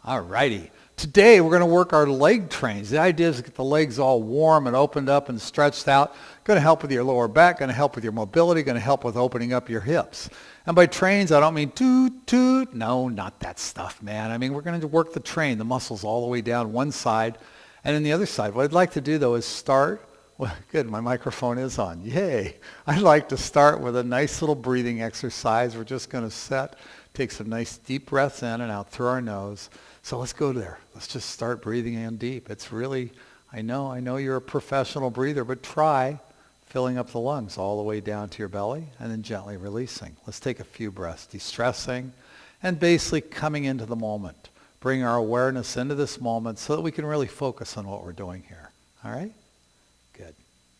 All righty. Today we're going to work our leg trains. The idea is to get the legs all warm and opened up and stretched out. Going to help with your lower back, going to help with your mobility, going to help with opening up your hips. And by trains, I don't mean toot, toot. No, not that stuff, man. I mean, we're going to work the train, the muscles all the way down one side and then the other side. What I'd like to do, though, is start. Well, good, my microphone is on. Yay. I'd like to start with a nice little breathing exercise. We're just going to take some nice deep breaths in and out through our nose. So let's go there. Let's just start breathing in deep. It's really, I know you're a professional breather, but try filling up the lungs all the way down to your belly and then gently releasing. Let's take a few breaths, de-stressing and basically coming into the moment. Bring our awareness into this moment so that we can really focus on what we're doing here. All right? Good.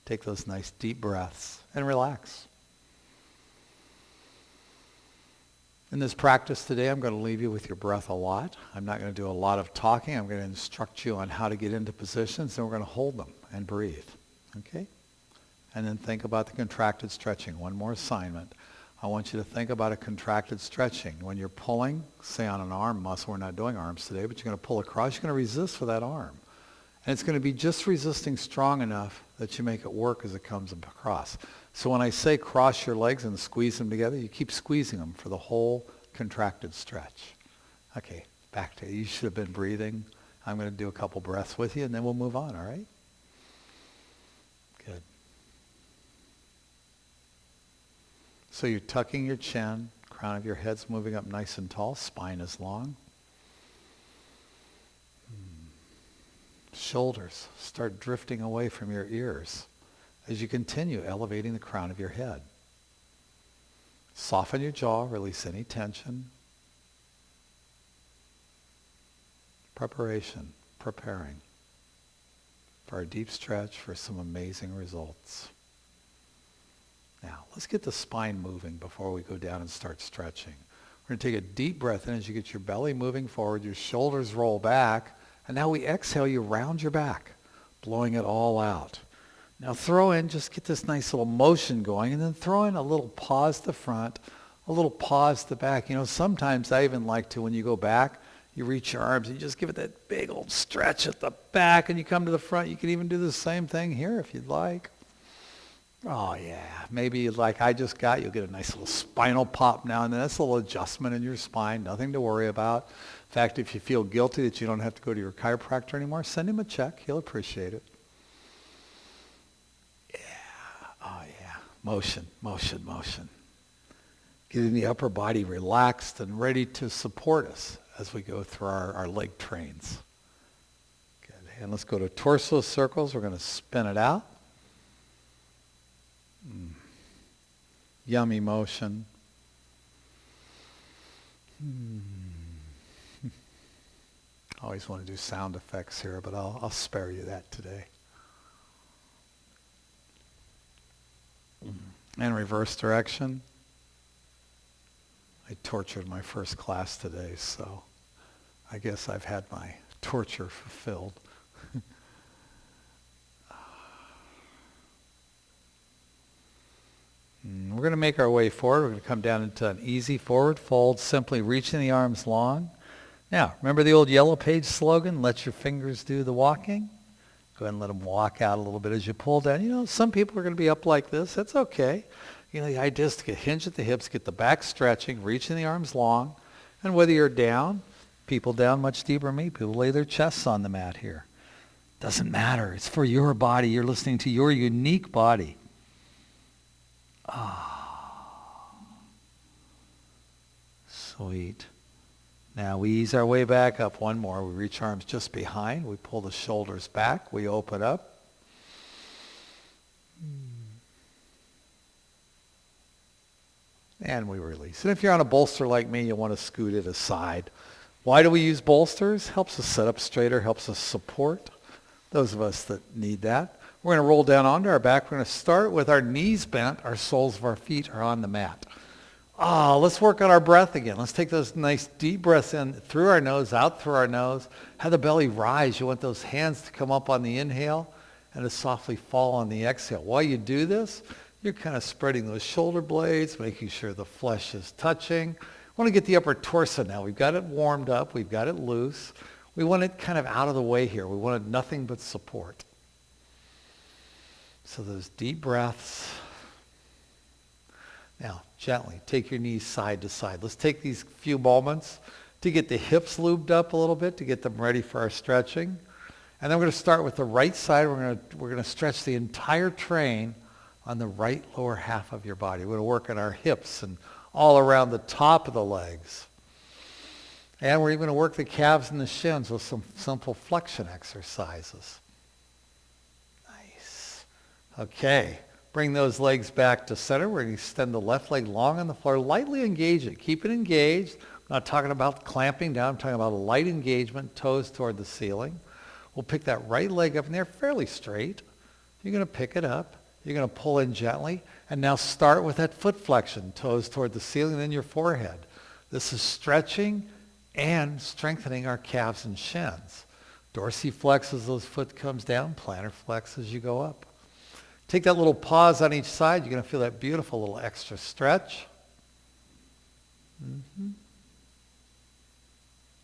Take those nice deep breaths and relax. In this practice today, I'm going to leave you with your breath a lot. I'm not going to do a lot of talking. I'm going to instruct you on how to get into positions, and we're going to hold them and breathe. Okay? And then think about the contracted stretching. One more assignment. I want you to think about a contracted stretching. When you're pulling, say on an arm muscle, we're not doing arms today, but you're going to pull across, you're going to resist with that arm. And it's going to be just resisting strong enough that you make it work as it comes across. So when I say cross your legs and squeeze them together, you keep squeezing them for the whole contracted stretch. Okay, back to you. You should have been breathing. I'm going to do a couple breaths with you, and then we'll move on, all right? Good. So you're tucking your chin, crown of your head's moving up nice and tall, spine is long. Shoulders start drifting away from your ears as you continue elevating the crown of your head. Soften your jaw, release any tension. Preparing for a deep stretch for some amazing results. Now, let's get the spine moving before we go down and start stretching. We're going to take a deep breath in as you get your belly moving forward, your shoulders roll back, and now we exhale, you round your back, blowing it all out. Now throw in, just get this nice little motion going, and then throw in a little pause to the front, a little pause to the back. You know, sometimes I even like to, when you go back, you reach your arms, and you just give it that big old stretch at the back, and you come to the front. You can even do the same thing here if you'd like. Oh yeah, maybe like I just got, you'll get a nice little spinal pop now and then. That's a little adjustment in your spine, nothing to worry about. In fact, if you feel guilty that you don't have to go to your chiropractor anymore, send him a check. He'll appreciate it. Yeah, oh yeah, motion. Getting the upper body relaxed and ready to support us as we go through our leg trains. Good, and let's go to torso circles. We're going to spin it out. Yummy motion. I always want to do sound effects here, but I'll spare you that today. And reverse direction. I tortured my first class today, so I guess I've had my torture fulfilled. We're going to make our way forward. We're going to come down into an easy forward fold, simply reaching the arms long. Now, remember the old Yellow Page slogan, let your fingers do the walking? Go ahead and let them walk out a little bit as you pull down. You know, some people are going to be up like this. That's okay. You know, the idea is to get hinge at the hips, get the back stretching, reaching the arms long. And whether you're down, people down much deeper than me, people lay their chests on the mat here. Doesn't matter. It's for your body. You're listening to your unique body. Sweet. Now we ease our way back up. One more. We reach arms just behind. We pull the shoulders back. We open up. And we release. And if you're on a bolster like me, you want to scoot it aside. Why do we use bolsters? Helps us sit up straighter, helps us support those of us that need that. We're going to roll down onto our back. We're going to start with our knees bent. Our soles of our feet are on the mat. Let's work on our breath again. Let's take those nice deep breaths in through our nose, out through our nose. Have the belly rise. You want those hands to come up on the inhale and to softly fall on the exhale. While you do this, you're kind of spreading those shoulder blades, making sure the flesh is touching. want to get the upper torso now. We've got it warmed up. We've got it loose. We want it kind of out of the way here. We wanted nothing but support. So those deep breaths. Now, gently take your knees side to side. Let's take these few moments to get the hips lubed up a little bit, to get them ready for our stretching. And then we're going to start with the right side. We're going to stretch the entire train on the right lower half of your body. We're going to work on our hips and all around the top of the legs. And we're even going to work the calves and the shins with some simple flexion exercises. Nice. Okay. Bring those legs back to center. We're going to extend the left leg long on the floor. Lightly engage it. Keep it engaged. I'm not talking about clamping down. I'm talking about a light engagement, toes toward the ceiling. We'll pick that right leg up in there fairly straight. You're going to pick it up. You're going to pull in gently. And now start with that foot flexion, toes toward the ceiling, then your forehead. This is stretching and strengthening our calves and shins. Dorsiflex as those foot comes down. Plantar flex as you go up. Take that little pause on each side. You're going to feel that beautiful little extra stretch.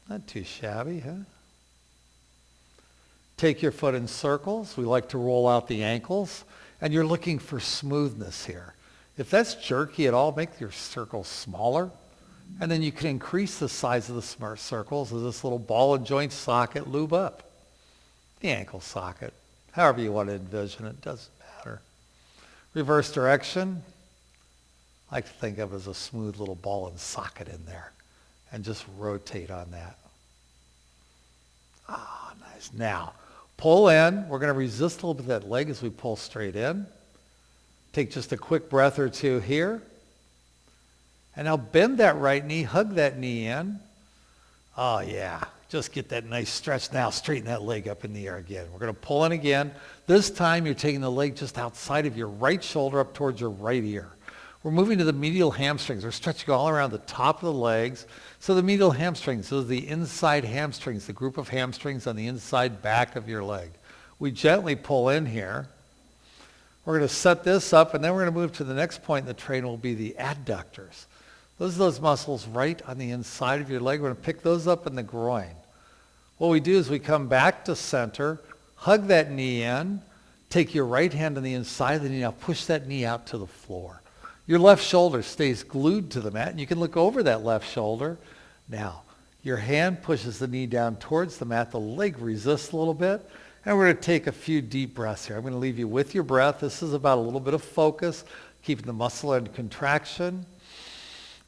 Not too shabby, huh? Take your foot in circles. We like to roll out the ankles. And you're looking for smoothness here. If that's jerky at all, make your circles smaller. And then you can increase the size of the smart circles as this little ball and joint socket lube up. The ankle socket. However you want to envision it, doesn't matter. Reverse direction. I like to think of it as a smooth little ball and socket in there. And just rotate on that. Ah, nice. Now, pull in. We're going to resist a little bit of that leg as we pull straight in. Take just a quick breath or two here. And now bend that right knee. Hug that knee in. Oh, yeah. Just get that nice stretch now. Straighten that leg up in the air again. We're going to pull in again. This time you're taking the leg just outside of your right shoulder up towards your right ear. We're moving to the medial hamstrings. We're stretching all around the top of the legs. So the medial hamstrings, those are the inside hamstrings, the group of hamstrings on the inside back of your leg. We gently pull in here. We're going to set this up, and then we're going to move to the next point in the train will be the adductors. Those are those muscles right on the inside of your leg. We're going to pick those up in the groin. What we do is we come back to center, hug that knee in, take your right hand on the inside of the knee, now push that knee out to the floor. Your left shoulder stays glued to the mat, and you can look over that left shoulder. Now, your hand pushes the knee down towards the mat. The leg resists a little bit, and we're going to take a few deep breaths here. I'm going to leave you with your breath. This is about a little bit of focus, keeping the muscle in contraction,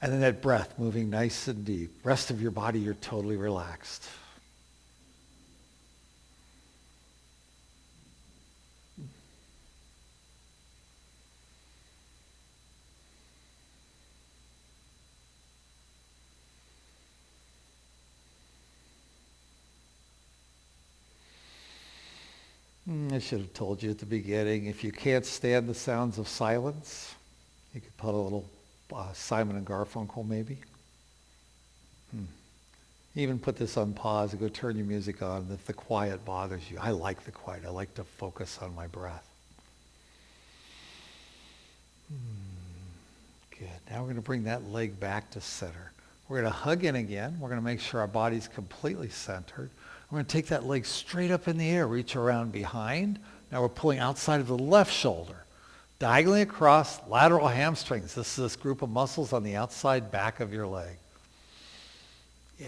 and then that breath moving nice and deep. Rest of your body, you're totally relaxed. I should have told you at the beginning, if you can't stand the sounds of silence, you could put a little Simon and Garfunkel maybe. Even put this on pause and go turn your music on if the quiet bothers you. I like the quiet. I like to focus on my breath. Good. Now we're going to bring that leg back to center. We're going to hug in again. We're going to make sure our body's completely centered. We're going to take that leg straight up in the air, reach around behind. Now we're pulling outside of the left shoulder, diagonally across lateral hamstrings. This is this group of muscles on the outside back of your leg. Yeah.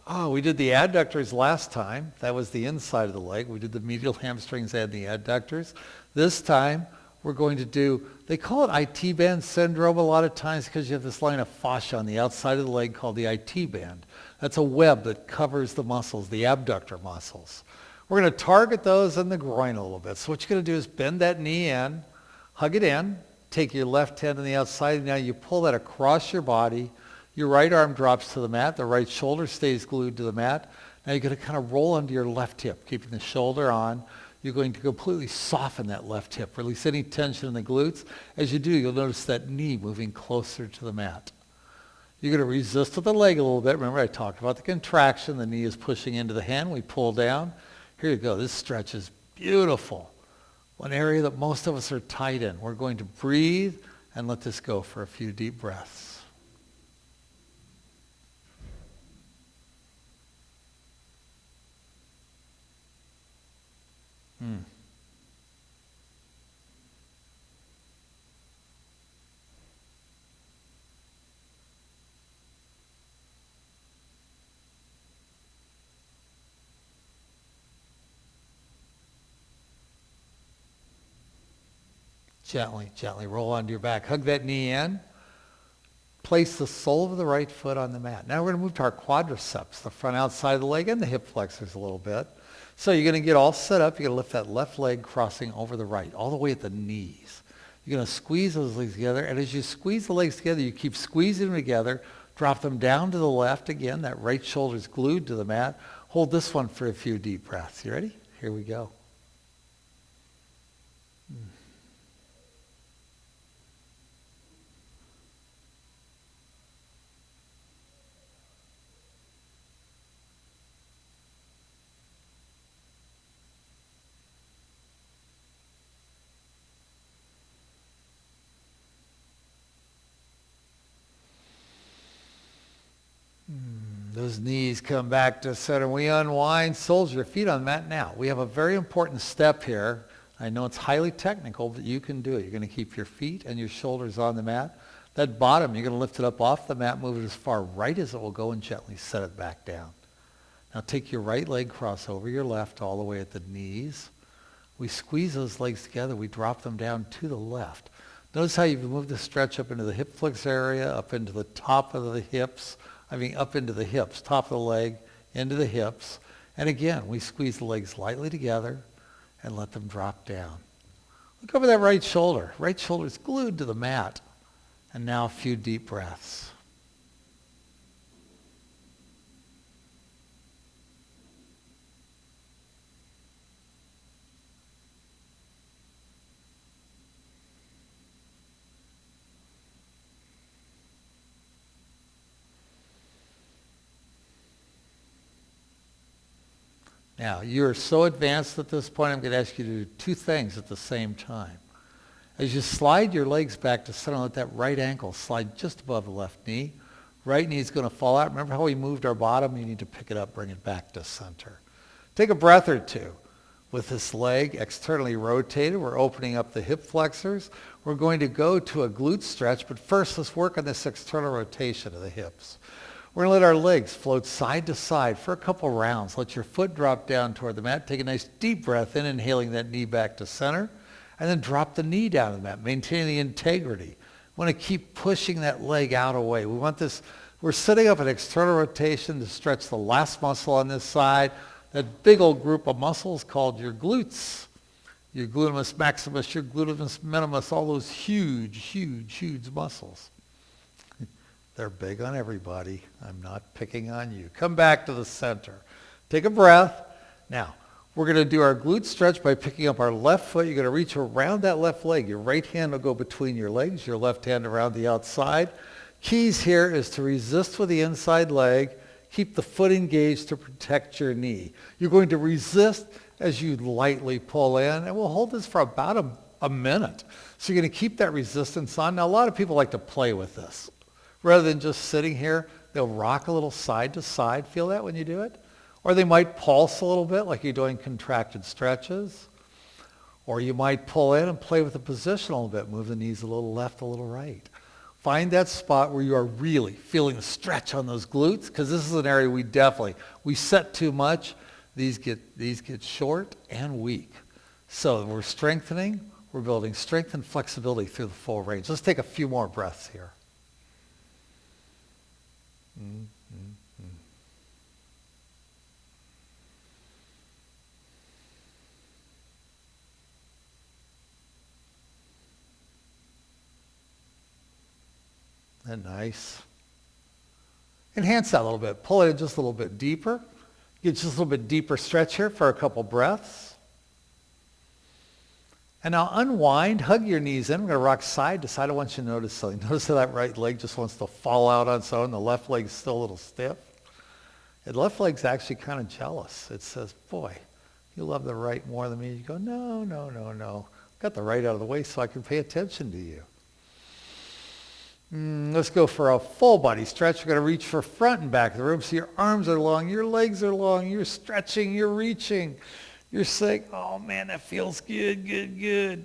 Oh, we did the adductors last time. That was the inside of the leg. We did the medial hamstrings and the adductors. This time, we're going to do, they call it IT band syndrome a lot of times because you have this line of fascia on the outside of the leg called the IT band. That's a web that covers the muscles, the abductor muscles. We're going to target those in the groin a little bit. So what you're going to do is bend that knee in, hug it in, take your left hand on the outside. Now you pull that across your body. Your right arm drops to the mat. The right shoulder stays glued to the mat. Now you're going to kind of roll under your left hip, keeping the shoulder on. You're going to completely soften that left hip, release any tension in the glutes. As you do, you'll notice that knee moving closer to the mat. You're going to resist with the leg a little bit. Remember, I talked about the contraction. The knee is pushing into the hand. We pull down. Here you go. This stretch is beautiful. One area that most of us are tight in. We're going to breathe and let this go for a few deep breaths. Gently, gently roll onto your back. Hug that knee in. Place the sole of the right foot on the mat. Now we're going to move to our quadriceps, the front outside of the leg and the hip flexors a little bit. So you're going to get all set up. You're going to lift that left leg crossing over the right, all the way at the knees. You're going to squeeze those legs together. And as you squeeze the legs together, you keep squeezing them together. Drop them down to the left again. That right shoulder is glued to the mat. Hold this one for a few deep breaths. You ready? Here we go. Those knees come back to center. We unwind, soles your feet on the mat. Now, we have a very important step here. I know it's highly technical, but you can do it. You're going to keep your feet and your shoulders on the mat. That bottom, you're going to lift it up off the mat, move it as far right as it will go, and gently set it back down. Now take your right leg, cross over your left all the way at the knees. We squeeze those legs together. We drop them down to the left. Notice how you've moved the stretch up into the hip flex area, up into the top of the hips. Up into the hips, top of the leg, into the hips. And again, we squeeze the legs lightly together and let them drop down. Look over that right shoulder. Right shoulder is glued to the mat. And now a few deep breaths. Now, you're so advanced at this point, I'm going to ask you to do two things at the same time. As you slide your legs back to center, let that right ankle slide just above the left knee. Right knee is going to fall out. Remember how we moved our bottom? You need to pick it up, bring it back to center. Take a breath or two. With this leg externally rotated, we're opening up the hip flexors. We're going to go to a glute stretch, but first let's work on this external rotation of the hips. We're going to let our legs float side to side for a couple rounds. Let your foot drop down toward the mat. Take a nice deep breath in, inhaling that knee back to center. And then drop the knee down to the mat, maintaining the integrity. We want to keep pushing that leg out away. We want this, we're setting up an external rotation to stretch the last muscle on this side. That big old group of muscles called your glutes. Your gluteus maximus, your gluteus minimus, all those huge, huge, huge muscles. They're big on everybody. I'm not picking on you. Come back to the center. Take a breath. Now, we're going to do our glute stretch by picking up our left foot. You're going to reach around that left leg. Your right hand will go between your legs, your left hand around the outside. Keys here is to resist with the inside leg. Keep the foot engaged to protect your knee. You're going to resist as you lightly pull in, and we'll hold this for about a minute. So you're going to keep that resistance on. Now, a lot of people like to play with this. Rather than just sitting here, they'll rock a little side to side. Feel that when you do it? Or they might pulse a little bit like you're doing contracted stretches. Or you might pull in and play with the position a little bit. Move the knees a little left, a little right. Find that spot where you are really feeling the stretch on those glutes, because this is an area we set too much. These get short and weak. So we're strengthening. We're building strength and flexibility through the full range. Let's take a few more breaths here. Isn't that nice? Enhance that a little bit. Pull it in just a little bit deeper. Get just a little bit deeper stretch here for a couple breaths. And now unwind, hug your knees in. We're going to rock side to side. I want you to notice something. Notice how that right leg just wants to fall out on its own. The left leg's still a little stiff. The left leg's actually kind of jealous. It says, boy, you love the right more than me. You go, no, no, no, no. Got the right out of the way so I can pay attention to you. Let's go for a full body stretch. We're going to reach for front and back of the room. So your arms are long, your legs are long, you're stretching, you're reaching. You're saying, oh man, that feels good, good, good.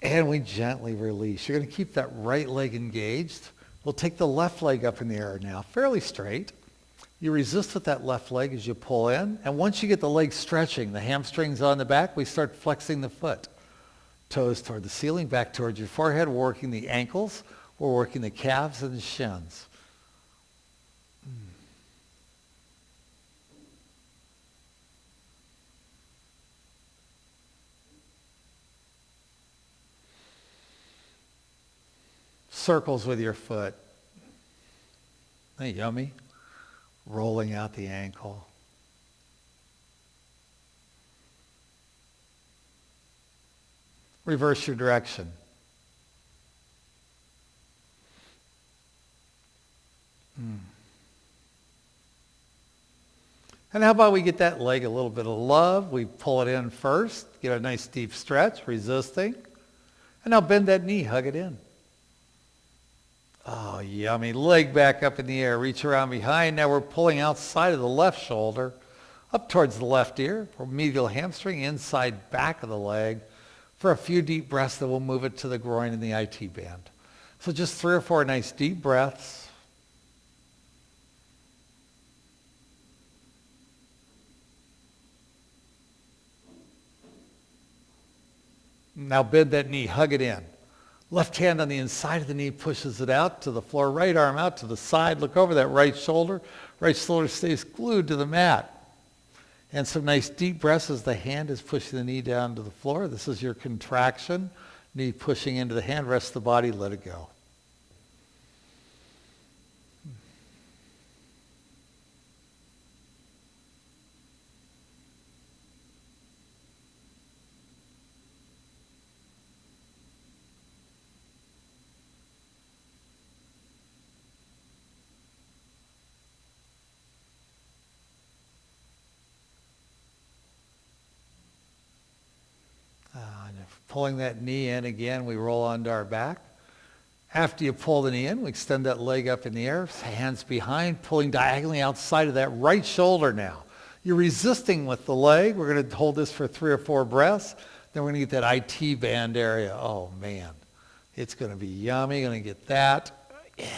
And we gently release. You're going to keep that right leg engaged. We'll take the left leg up in the air now, fairly straight. You resist with that left leg as you pull in. And once you get the leg stretching, the hamstrings on the back, we start flexing the foot. Toes toward the ceiling, back towards your forehead. We're working the ankles. We're working the calves and the shins. Circles with your foot. Isn't that yummy? Rolling out the ankle. Reverse your direction. And how about we get that leg a little bit of love? We pull it in first, get a nice deep stretch, resisting. And now bend that knee, hug it in. Oh, yummy. Leg back up in the air, reach around behind. Now we're pulling outside of the left shoulder, up towards the left ear, or medial hamstring, inside back of the leg. For a few deep breaths, then we'll move it to the groin and the IT band. So just 3 or 4 nice deep breaths. Now bend that knee, hug it in. Left hand on the inside of the knee pushes it out to the floor. Right arm out to the side. Look over that right shoulder. Right shoulder stays glued to the mat. And some nice deep breaths as the hand is pushing the knee down to the floor. This is your contraction. Knee pushing into the hand. Rest the body. Let it go. Pulling that knee in again, we roll onto our back. After you pull the knee in, we extend that leg up in the air, hands behind, pulling diagonally outside of that right shoulder now. You're resisting with the leg. We're going to hold this for 3 or 4 breaths. Then we're going to get that IT band area. Oh, man. It's going to be yummy. Going to get that. Yeah.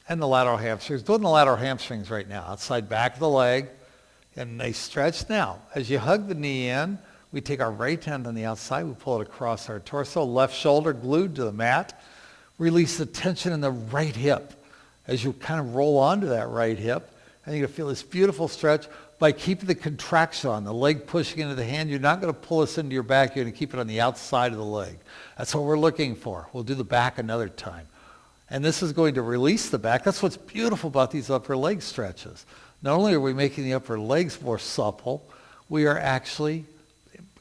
And the lateral hamstrings. Doing the lateral hamstrings right now. Outside back of the leg. And a nice stretch. Now, as you hug the knee in, we take our right hand on the outside, we pull it across our torso, left shoulder glued to the mat. Release the tension in the right hip as you kind of roll onto that right hip. And you're going to feel this beautiful stretch by keeping the contraction on, the leg pushing into the hand. You're not going to pull this into your back. You're going to keep it on the outside of the leg. That's what we're looking for. We'll do the back another time. And this is going to release the back. That's what's beautiful about these upper leg stretches. Not only are we making the upper legs more supple, we are actually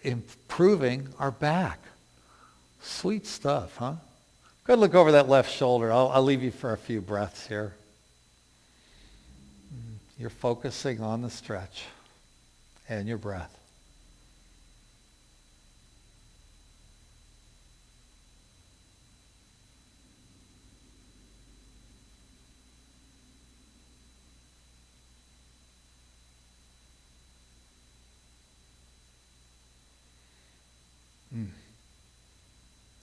improving our back. Sweet stuff, huh? Go ahead and look over that left shoulder. I'll leave you for a few breaths here. You're focusing on the stretch and your breath.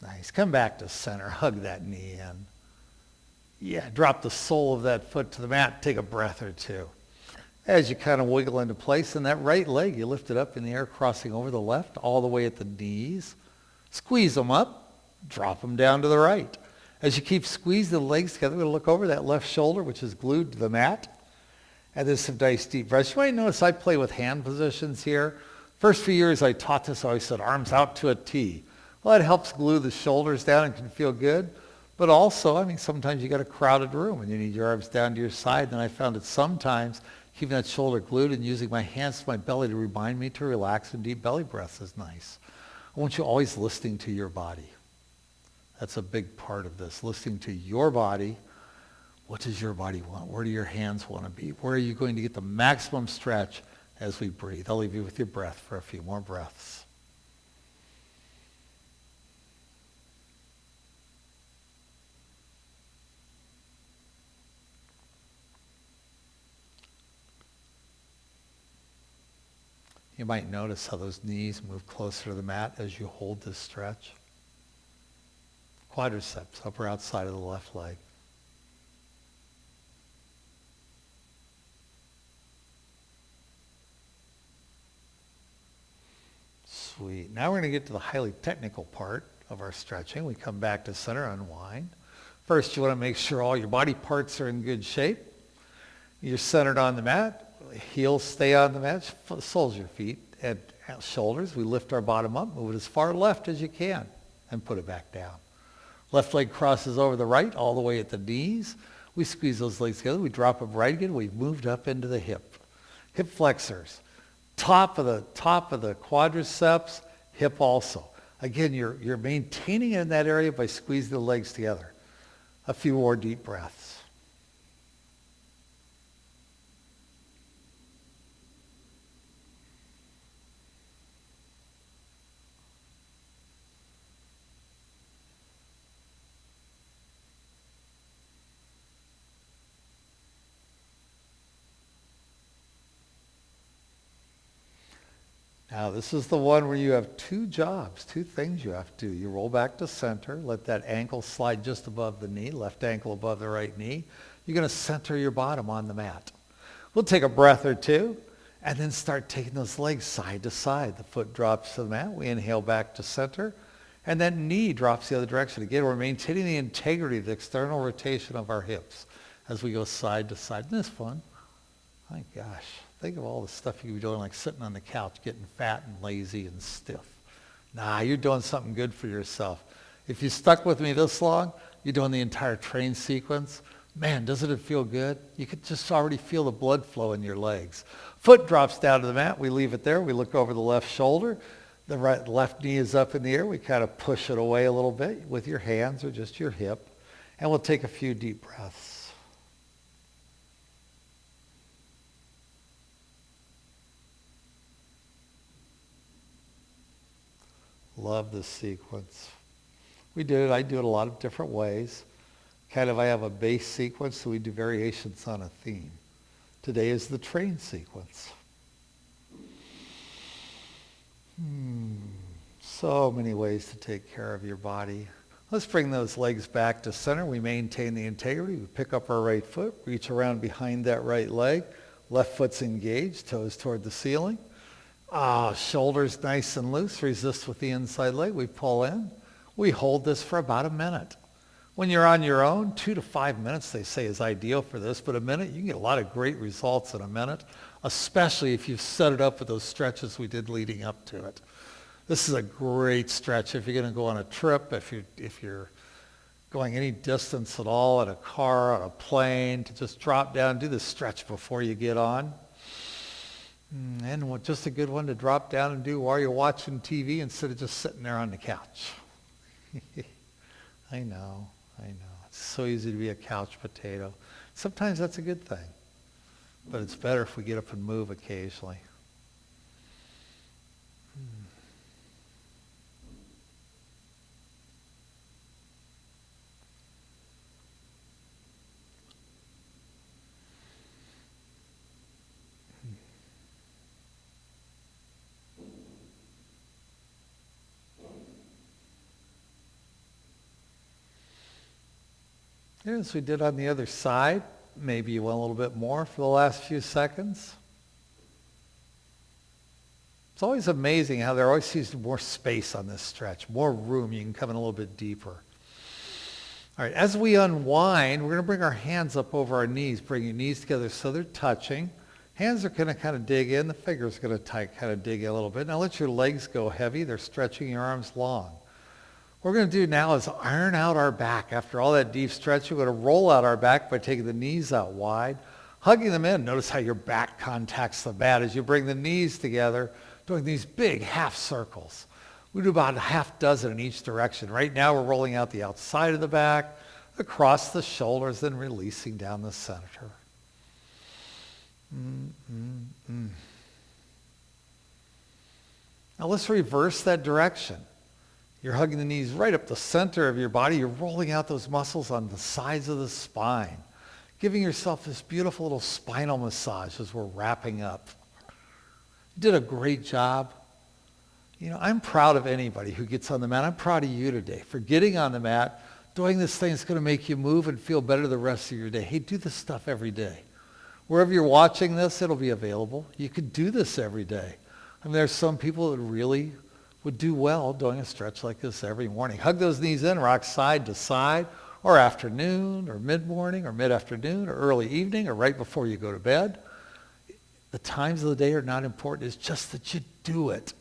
Nice. Come back to center. Hug that knee in. Yeah, drop the sole of that foot to the mat. Take a breath or two. As you kind of wiggle into place, and that right leg, you lift it up in the air, crossing over the left, all the way at the knees. Squeeze them up. Drop them down to the right. As you keep squeezing the legs together, we're going to look over that left shoulder, which is glued to the mat. And there's some nice deep breaths. You might notice I play with hand positions here. First few years I taught this, I always said arms out to a T. Well, it helps glue the shoulders down and can feel good. But also, I mean, sometimes you got a crowded room and you need your arms down to your side. And I found that sometimes keeping that shoulder glued and using my hands to my belly to remind me to relax and deep belly breaths is nice. I want you always listening to your body. That's a big part of this, listening to your body. What does your body want? Where do your hands want to be? Where are you going to get the maximum stretch as we breathe? I'll leave you with your breath for a few more breaths. You might notice how those knees move closer to the mat as you hold this stretch. Quadriceps, upper outside of the left leg. Sweet. Now we're going to get to the highly technical part of our stretching. We come back to center, unwind. First, you want to make sure all your body parts are in good shape. You're centered on the mat. Heels stay on the mat. Soles of your feet and shoulders. We lift our bottom up. Move it as far left as you can and put it back down. Left leg crosses over the right all the way at the knees. We squeeze those legs together. We drop them right again. We've moved up into the hip. Hip flexors. Top of the quadriceps, hip also. Again, you're maintaining it in that area by squeezing the legs together. A few more deep breaths. Now, this is the one where you have two things you have to do. You roll back to center, let that ankle slide just above the knee, left ankle above the right knee. You're going to center your bottom on the mat. We'll take a breath or two, and then start taking those legs side to side. The foot drops to the mat. We inhale back to center, and that knee drops the other direction. Again, we're maintaining the integrity, the external rotation of our hips as we go side to side. Isn't this fun? My gosh. Think of all the stuff you could be doing, like sitting on the couch, getting fat and lazy and stiff. Nah, you're doing something good for yourself. If you stuck with me this long, you're doing the entire train sequence. Man, doesn't it feel good? You could just already feel the blood flow in your legs. Foot drops down to the mat. We leave it there. We look over the left shoulder. The left knee is up in the air. We kind of push it away a little bit with your hands or just your hip. And we'll take a few deep breaths. Love this sequence. I do it a lot of different ways. I have a base sequence, so we do variations on a theme. Today is the train sequence. So many ways to take care of your body. Let's bring those legs back to center. We maintain the integrity. We pick up our right foot, reach around behind that right leg. Left foot's engaged, toes toward the ceiling. Shoulders nice and loose. Resist with the inside leg. We pull in. We hold this for about a minute. When you're on your own, 2 to 5 minutes, they say, is ideal for this. But a minute, you can get a lot of great results in a minute, especially if you've set it up with those stretches we did leading up to it. This is a great stretch if you're going to go on a trip, if you're going any distance at all in a car, on a plane, to just drop down, do the stretch before you get on. And just a good one to drop down and do while you're watching TV instead of just sitting there on the couch. I know. It's so easy to be a couch potato. Sometimes that's a good thing. But it's better if we get up and move occasionally. As we did on the other side, maybe you went a little bit more for the last few seconds. It's always amazing how there always seems to be more space on this stretch, more room. You can come in a little bit deeper. All right, as we unwind, we're going to bring our hands up over our knees. Bring your knees together so they're touching. Hands are going to kind of dig in. The finger's going to kind of dig in a little bit. Now let your legs go heavy. They're stretching your arms long. What we're going to do now is iron out our back. After all that deep stretch, we're going to roll out our back by taking the knees out wide, hugging them in. Notice how your back contacts the mat as you bring the knees together, doing these big half circles. We do about a half dozen in each direction. Right now, we're rolling out the outside of the back, across the shoulders, then releasing down the center. Now let's reverse that direction. You're hugging the knees right up the center of your body. You're rolling out those muscles on the sides of the spine, giving yourself this beautiful little spinal massage as we're wrapping up. You did a great job. I'm proud of anybody who gets on the mat. I'm proud of you today for getting on the mat, doing this thing that's going to make you move and feel better the rest of your day. Hey, do this stuff every day. Wherever you're watching this, it'll be available. You could do this every day. There's some people that really would do well doing a stretch like this every morning. Hug those knees in, rock side to side, or afternoon, or mid-morning, or mid-afternoon, or early evening, or right before you go to bed. The times of the day are not important. It's just that you do it.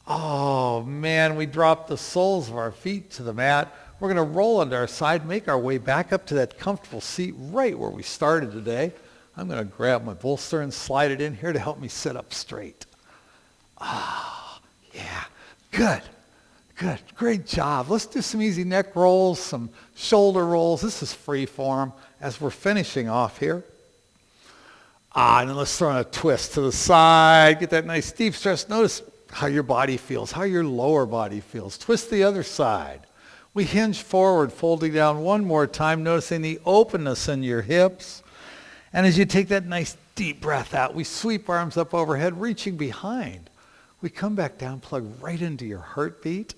Oh, man, we drop the soles of our feet to the mat. We're going to roll onto our side, make our way back up to that comfortable seat right where we started today. I'm going to grab my bolster and slide it in here to help me sit up straight. Yeah, good, good, great job. Let's do some easy neck rolls, some shoulder rolls. This is free form as we're finishing off here. And then let's throw in a twist to the side. Get that nice deep stretch. Notice how your body feels, how your lower body feels. Twist the other side. We hinge forward, folding down one more time, noticing the openness in your hips. And as you take that nice deep breath out, we sweep arms up overhead, reaching behind. We come back down, plug right into your heartbeat.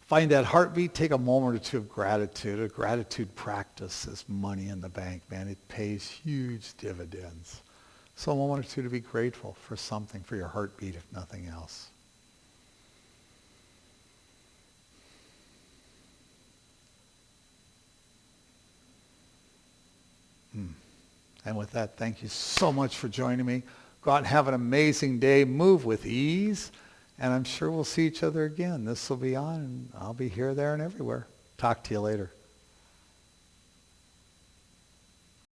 Find that heartbeat, take a moment or two of gratitude. A gratitude practice is money in the bank, man. It pays huge dividends. So a moment or two to be grateful for something, for your heartbeat, if nothing else. And with that, thank you so much for joining me. Go out and have an amazing day. Move with ease. And I'm sure we'll see each other again. This will be on, and I'll be here, there, and everywhere. Talk to you later.